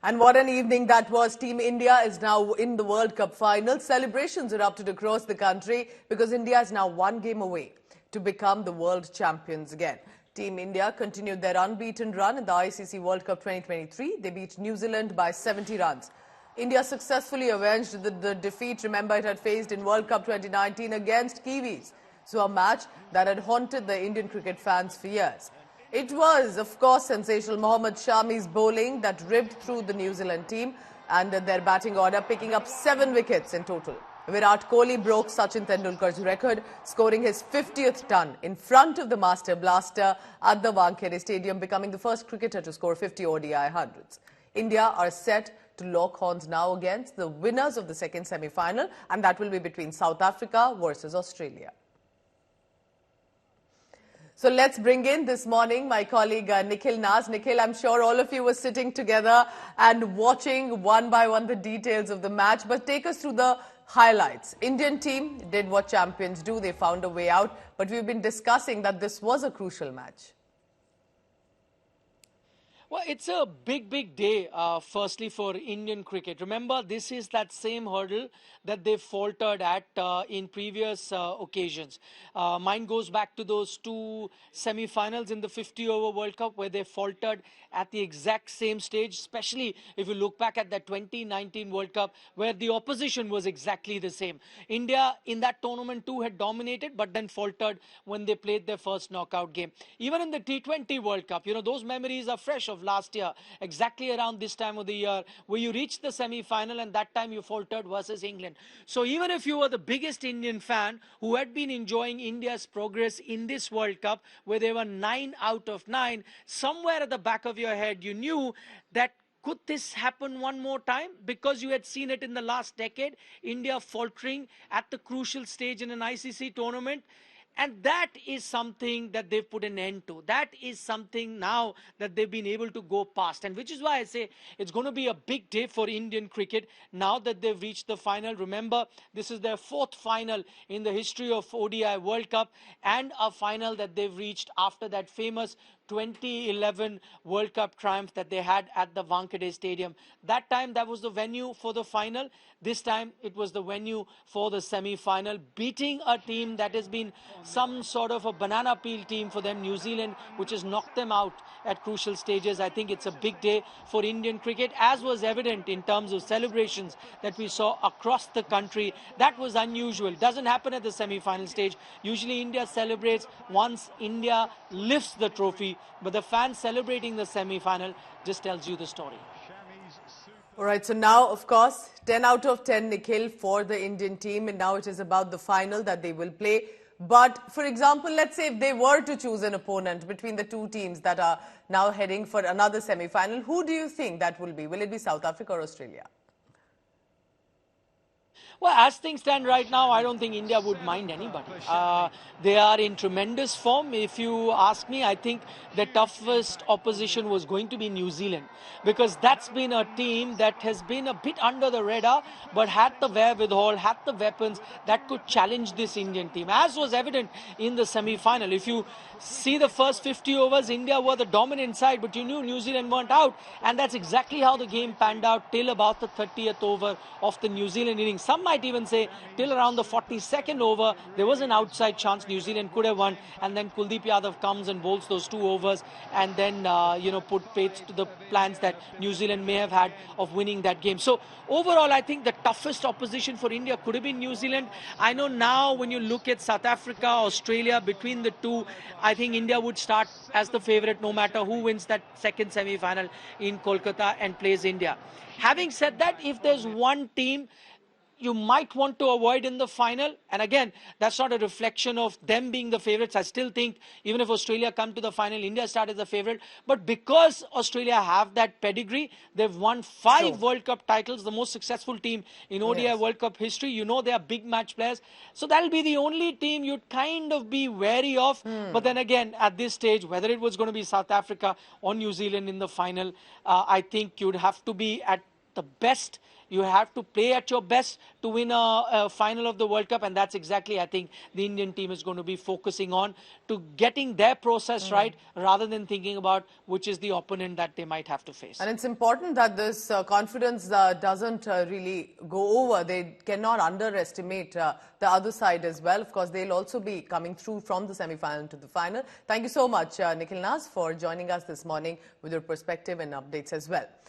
And what an evening that was. Team India is now in the World Cup final. Celebrations erupted across the country because India is now one game away to become the world champions again. Team India continued their unbeaten run in the ICC World Cup 2023. They beat New Zealand by 70 runs. India successfully avenged the defeat, remember, it had faced in World Cup 2019 against Kiwis. So a match that had haunted the Indian cricket fans for years. It was, of course, sensational Mohammad Shami's bowling that ripped through the New Zealand team and their batting order, picking up 7 wickets in total. Virat Kohli broke Sachin Tendulkar's record, scoring his 50th ton in front of the Master Blaster at the Wankhede Stadium, becoming the first cricketer to score 50 ODI hundreds. India are set to lock horns now against the winners of the second semi-final, and that will be between South Africa versus Australia. So let's bring in this morning my colleague Nikhil Naz. Nikhil, I'm sure all of you were sitting together and watching one by one the details of the match, but take us through the highlights. Indian team did what champions do. They found a way out, but we've been discussing that this was a crucial match. Well, it's a big day, firstly, for Indian cricket. Remember, this is that same hurdle that they faltered at in previous occasions. Mine goes back to those 2 semi-finals in the 50-over World Cup where they faltered at the exact same stage, especially if you look back at the 2019 World Cup where the opposition was exactly the same. India in that tournament too had dominated but then faltered when they played their first knockout game. Even in the T20 World Cup, you know, those memories are fresh of last year, exactly around this time of the year, where you reached the semi-final and that time you faltered versus England. So even if you were the biggest Indian fan who had been enjoying India's progress in this World Cup, where they were 9 out of 9, somewhere at the back of your head you knew that could this happen one more time? Because you had seen it in the last decade, India faltering at the crucial stage in an ICC tournament. And that is something that they've put an end to. That is something now that they've been able to go past. And which is why I say it's going to be a big day for Indian cricket now that they've reached the final. Remember, this is their 4th final in the history of ODI World Cup and a final that they've reached after that famous 2011 World Cup triumph that they had at the Wankhede Stadium. That time, that was the venue for the final. This time, it was the venue for the semi-final, beating a team that has been some sort of a banana peel team for them, New Zealand, which has knocked them out at crucial stages. I think it's a big day for Indian cricket, as was evident in terms of celebrations that we saw across the country. That was unusual. It doesn't happen at the semi-final stage. Usually, India celebrates once India lifts the trophy, but the fans celebrating the semi-final just tells you the story. All right, so now, of course, 10 out of 10, Nikhil, for the Indian team, and now it is about the final that they will play. But, for example, let's say if they were to choose an opponent between the 2 teams that are now heading for another semi-final, who do you think that will be? Will it be South Africa or Australia? Well, as things stand right now, I don't think India would mind anybody. They are in tremendous form. If you ask me, I think the toughest opposition was going to be New Zealand, because that's been a team that has been a bit under the radar, but had the wherewithal, had the weapons that could challenge this Indian team, as was evident in the semi-final. If you see the first 50 overs, India were the dominant side, but you knew New Zealand weren't out, and that's exactly how the game panned out till about the 30th over of the New Zealand innings. Some might even say till around the 42nd over, there was an outside chance New Zealand could have won, and then Kuldeep Yadav comes and bowls those 2 overs and then, put faith to the plans that New Zealand may have had of winning that game. So overall, I think the toughest opposition for India could have been New Zealand. I know now when you look at South Africa, Australia, between the 2, I think India would start as the favourite no matter who wins that second semi-final in Kolkata and plays India. Having said that, if there's one team you might want to avoid in the final, and again, that's not a reflection of them being the favourites. I still think even if Australia come to the final, India start as the favourite. But because Australia have that pedigree, they've won 5 World Cup titles, the most successful team in ODI World Cup history. You know they are big match players. So that'll be the only team you'd kind of be wary of. But then again, at this stage, whether it was going to be South Africa or New Zealand in the final, I think you'd have to be at the best. You have to play at your best to win a final of the World Cup, and that's exactly, I think, the Indian team is going to be focusing on, to getting their process right rather than thinking about which is the opponent that they might have to face. And it's important that this confidence doesn't really go over. They cannot underestimate the other side as well. Of course, they'll also be coming through from the semi-final to the final. Thank you so much, Nikhil Naz, for joining us this morning with your perspective and updates as well.